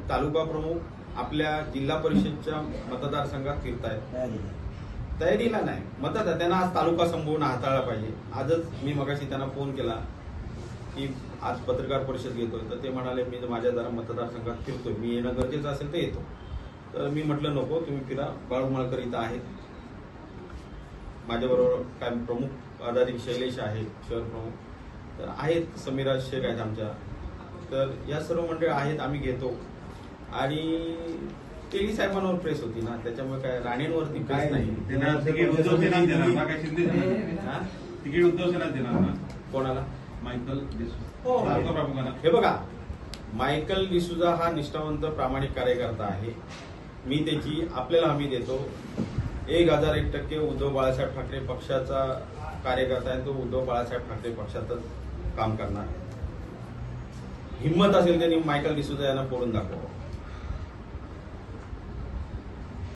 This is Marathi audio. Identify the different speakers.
Speaker 1: तालुका प्रमुख आपल्या जिल्हा परिषदच्या मतदारसंघात फिरतायत. तयारीला नाही, त्यांना आज तालुका संपवून हाताळला पाहिजे. आजच मी मगाशी त्यांना फोन केला की आज पत्रकार परिषद घेतोय, तर ते म्हणाले मी माझ्या जरा मतदारसंघात फिरतोय, मी येणं गरजेचं असेल तर येतो. तर मी म्हटलं नको, तुम्ही फिरा. बाळूमाळकर इथं आहेत, माझ्याबरोबर काय प्रमुख पदाधिकारी शैलेश आहे, शहर प्रमुख तर आहेत, समीरा शेख आहेत आमच्या. तर या सर्व मंडळी आहेत, आम्ही घेतो. आणि तेली साहेबांवर प्रेस होती ना, त्याच्यामुळे काय राणेंवरती प्रेस नाही.
Speaker 2: तिकीट उद्धव सेना देणार ना, काय शिंदे तिकीट उद्धव सेना देणार ना.
Speaker 1: कोणाला?
Speaker 2: मायकल
Speaker 1: हो.
Speaker 2: प्रमुखांना.
Speaker 1: हे बघा, मायकल डिसूजा हा निष्ठावंत प्रामाणिक कार्यकर्ता आहे. मी त्याची आपल्याला हमी देतो. 1001% उद्धव बाळासाहेब ठाकरे पक्षाचा कार्यकर्ता आहे. तो उद्धव बाळासाहेब ठाकरे पक्षातच काम करणार. हिंमत असेल त्यांनी मायकल डिसूजा यांना फोडून दाखवा.